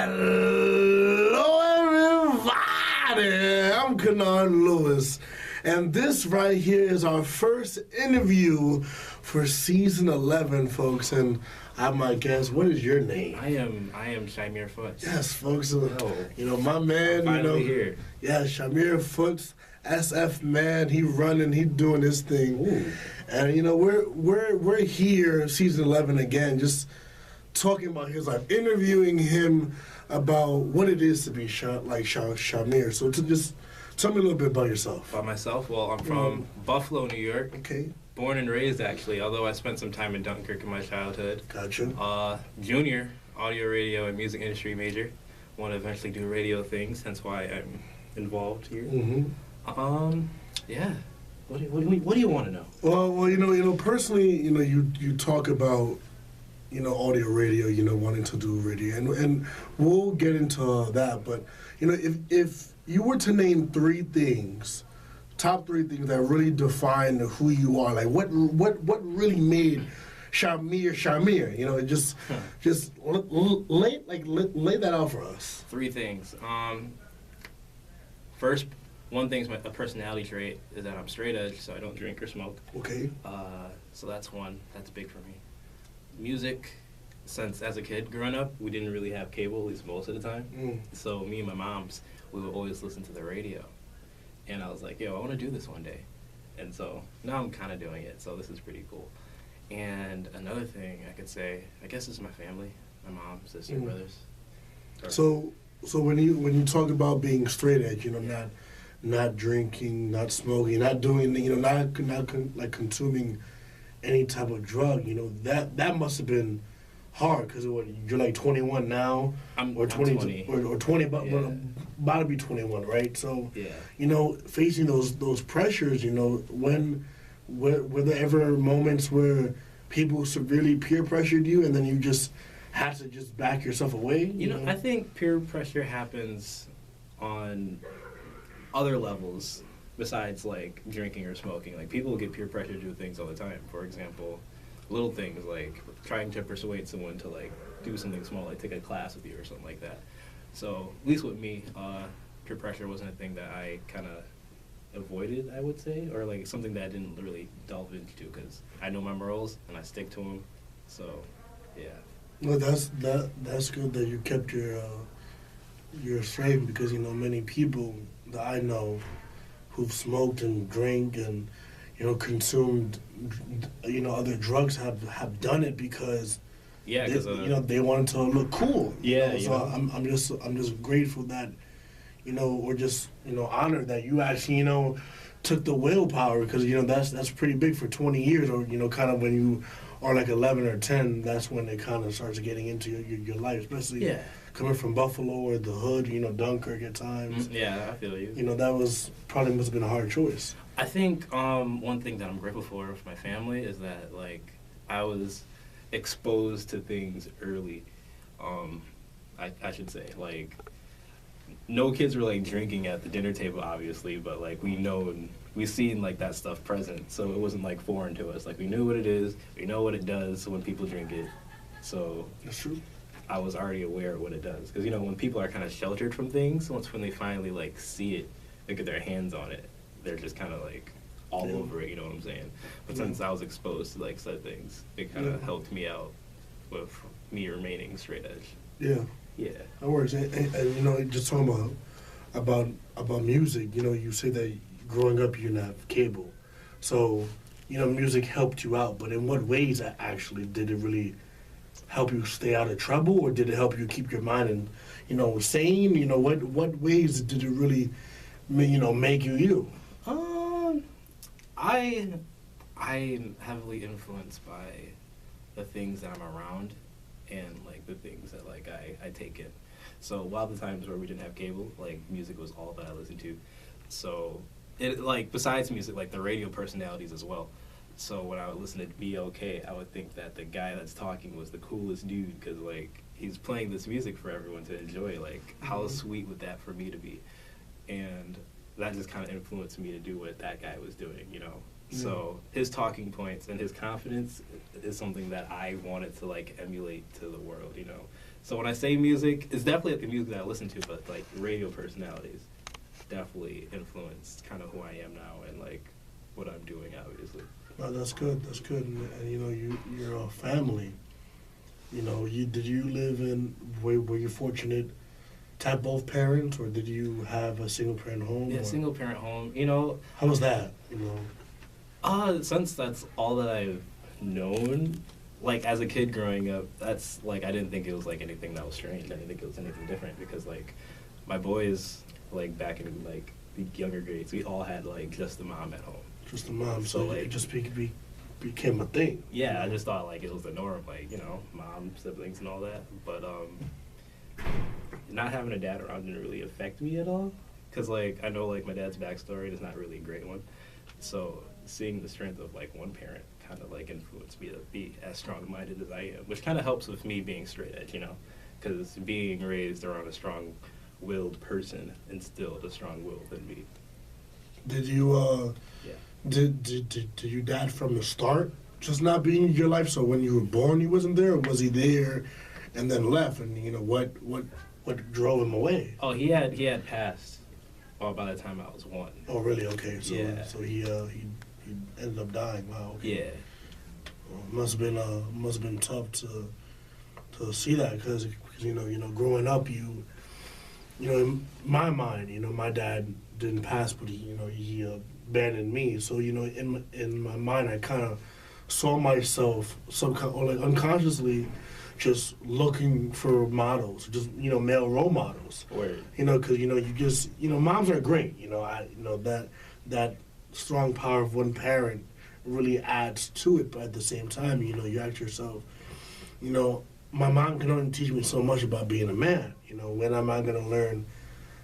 Hello, everybody. I'm Kanard Lewis, and this right here is our first interview for season 11, folks. And I have my guest. What is your name? I am Shamir Foots. Yes, folks. You know, my I'm man. finally here. Yeah, Shamir Foots, SF man. He running. He doing his thing. Ooh. And you know, we're here, season 11 again, just talking about his life, interviewing him about what it is to be Shamir. So to just tell me a little bit about yourself. About myself, well, I'm from Buffalo, New York. Okay. Born and raised, actually, although I spent some time in Dunkirk in my childhood. Gotcha. Junior, audio, radio, and music industry major. Want to eventually do radio things, hence why I'm involved here. Mm-hmm. Yeah. What do you want to know? Well, you know, personally, you know, you talk about, you know, audio, radio, you know, wanting to do radio, and we'll get into that. But you know, if you were to name top three things that really define who you are, like what really made Shamir, you know, just lay that out for us. Three things. First, one thing's a personality trait is that I'm straight edge, so I don't drink or smoke. Okay. So that's one. That's big for me. Music, since as a kid growing up, we didn't really have cable, at least most of the time. So me and my moms, we would always listen to the radio. And I was like, yo, I want to do this one day. And so now I'm kind of doing it, so this is pretty cool. And another thing I could say, I guess it's my family, my mom, sister, brothers. So when you talk about being straight edge, you know, not drinking, not smoking, not doing, you know, not consuming any type of drug, you know, that must have been hard because you're like 21 now, or 20, or 20, but about to be 21, right? So, you know, facing those pressures, you know, were there ever moments where people severely peer pressured you, and then you just had to just back yourself away? You know, I think peer pressure happens on other levels besides like drinking or smoking. Like people get peer pressure to do things all the time. For example, little things like trying to persuade someone to like do something small, like take a class with you or something like that. So at least with me, peer pressure wasn't a thing that I kind of avoided, I would say, or like something that I didn't really delve into because I know my morals and I stick to them. So yeah. Well, that's good that you kept your straight, because you know many people that I know who've smoked and drank and, you know, consumed, you know, other drugs have done it because you know, they wanted to look cool. Yeah, you know? So I'm just grateful that, you know, or just, you know, honored that you actually, you know, took the willpower, because you know that's pretty big for 20 years, or you know, kind of when you are like 11 or 10, that's when it kind of starts getting into your life, especially coming from Buffalo or the hood, you know, Dunkirk at times. Yeah, I feel you. You know, that must have been a hard choice. I think one thing that I'm grateful for with my family is that like I was exposed to things early. I should say, like, no kids were like drinking at the dinner table, obviously, but like we've seen like that stuff present, so it wasn't like foreign to us. Like we knew what it is, we know what it does when people drink it. So that's true. I was already aware of what it does, because you know when people are kind of sheltered from things, once when they finally like see it, they get their hands on it, they're just kind of like all over it. You know what I'm saying? But since I was exposed to like such things, it kind of helped me out with me remaining straight edge. Yeah. Yeah. That works. And you know, just talking about music, you know, you say that growing up you didn't have cable, so you know music helped you out. But in what ways actually did it really help you stay out of trouble, or did it help you keep your mind and, you know, sane? You know, what ways did it really, you know, make you? I'm heavily influenced by the things that I'm around and like the things that like I take in. So while the times where we didn't have cable, like music was all that I listened to. So it like besides music, like the radio personalities as well. So when I would listen to B.O.K., I would think that the guy that's talking was the coolest dude, because like he's playing this music for everyone to enjoy. Like how sweet would that for me to be? And that just kind of influenced me to do what that guy was doing, you know. So his talking points and his confidence is something that I wanted to like emulate to the world, you know. So when I say music, it's definitely like the music that I listen to, but like radio personalities definitely influenced kind of who I am now and like what I'm doing, obviously. Well, that's good. That's good. And you know, you're a family. You know, did you live in were you fortunate to have both parents, or did you have a single parent home? Yeah, or? single parent home. You know, How was that? You know. Since that's all that I've known, like as a kid growing up, that's like I didn't think it was like anything that was strange. I didn't think it was anything different because like my boys, like back in like the younger grades, we all had like just the mom at home. Just the mom, So, so like- it just became a thing. Yeah, I just thought like it was the norm, like, you know, mom, siblings and all that. But not having a dad around didn't really affect me at all. Cause like I know like my dad's backstory is not really a great one. So seeing the strength of like one parent kind of like influenced me to be as strong-minded as I am, which kind of helps with me being straight edge, you know, because being raised around a strong-willed person instilled a strong will in me. Did you Yeah. did your dad from the start just not be in your life? So when you were born, he wasn't there, or was he there and then left? And you know what drove him away? Oh, he had passed. Well, by the time I was 1. Oh, really? Okay. So Yeah. so he ended up dying. Wow. Okay. Yeah. Well, must have been tough to see that because you know growing up you know in my mind, you know, my dad didn't pass, but he abandoned me. So you know in my mind I kind of saw myself or like unconsciously just looking for models, just you know male role models. Word. You know, because you know you just you know moms are great. You know that strong power of one parent really adds to it, but at the same time, you know, you ask yourself, you know, my mom can only teach me so much about being a man. You know, when am I going to learn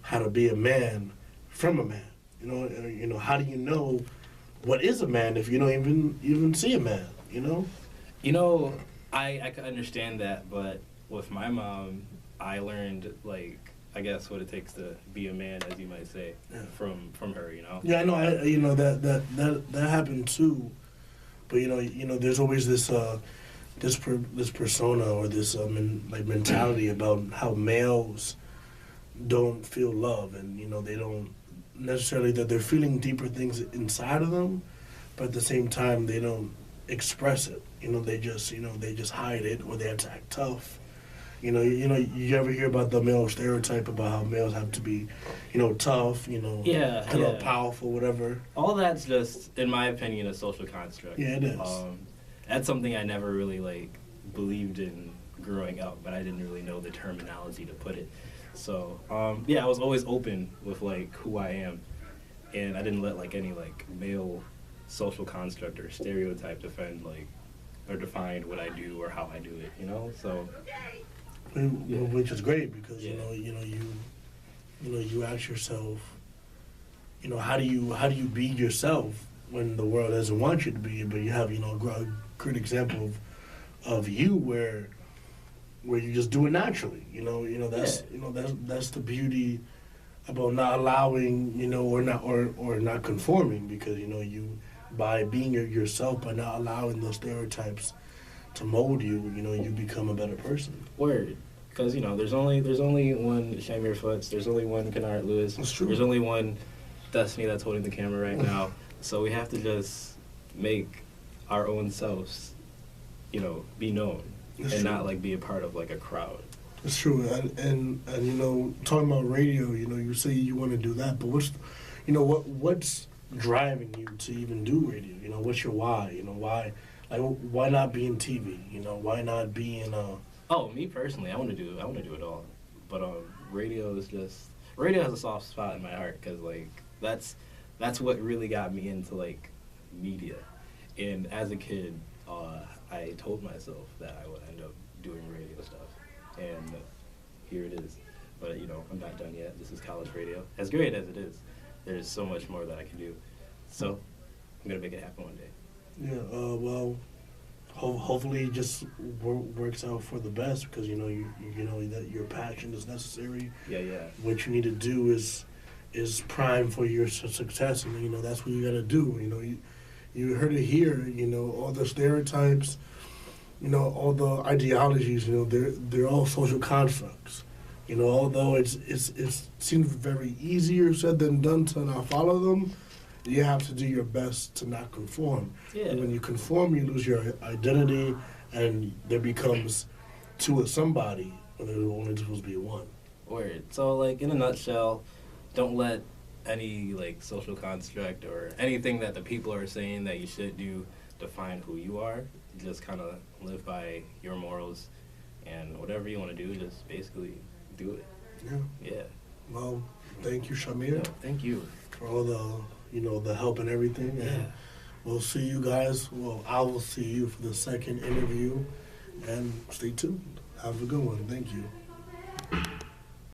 how to be a man from a man? You know, how do you know what is a man if you don't even see a man? You know. You know, I can understand that, but with my mom, I learned like I guess what it takes to be a man, as you might say, Yeah. from her. You know. Yeah, I know. You know that happened too, but you know, there's always this this persona or this mentality about how males don't feel love, and you know they don't necessarily that they're feeling deeper things inside of them, but at the same time they don't express it. You know, they just hide it or they attack tough. You know, you ever hear about the male stereotype about how males have to be, you know, tough, you know, Yeah, kind of yeah. powerful, whatever. All that's just, in my opinion, a social construct. Yeah, it is. That's something I never really like believed in growing up, but I didn't really know the terminology to put it. So yeah, I was always open with like who I am, and I didn't let like any like male social construct or stereotype defend like or define what I do or how I do it. You know, so. Which is great because Yeah. you ask yourself, you know, how do you be yourself when the world doesn't want you to be, but you have a good example of you where you just do it naturally. That's the beauty about not allowing or not conforming, because you by being yourself, by not allowing those stereotypes to mold you, you become a better person. Word. Because, there's only one Shamir Foots, there's only one Kanard Lewis. That's true. There's only one Destiny that's holding the camera right now. So we have to just make our own selves, be known. That's and true. not, be a part of, a crowd. It's true. And talking about radio, you say you want to do that, but what's driving you to even do radio? What's your why? Why not be in TV? Why not be in Oh, me personally, I want to do it all. But radio has a soft spot in my heart because that's what really got me into media. And as a kid, I told myself that I would end up doing radio stuff, and here it is. But I'm not done yet. This is college radio. As great as it is, there's so much more that I can do. So I'm gonna make it happen one day. Yeah, well, hopefully it just works out for the best, because you know that your passion is necessary. Yeah. What you need to do is prime for your success, and that's what you got to do. You heard it here. All the stereotypes. you know, all the ideologies, you know, they're all social constructs. You know, although it seems very easier said than done to not follow them, you have to do your best to not conform. Yeah. And when you conform, you lose your identity, and there becomes two of somebody, when there's only supposed to be one. Word. So, like, in a nutshell, don't let any, like, social construct or anything that the people are saying that you should do define who you are. Just kind of live by your morals, and whatever you want to do, just basically do it. Yeah. Yeah. Well, thank you, Shamir, Yeah, thank you. for all the, you know, the help and everything. Yeah. And we'll see you guys. Well, I will see you for the second interview. And stay tuned. Have a good one. Thank you.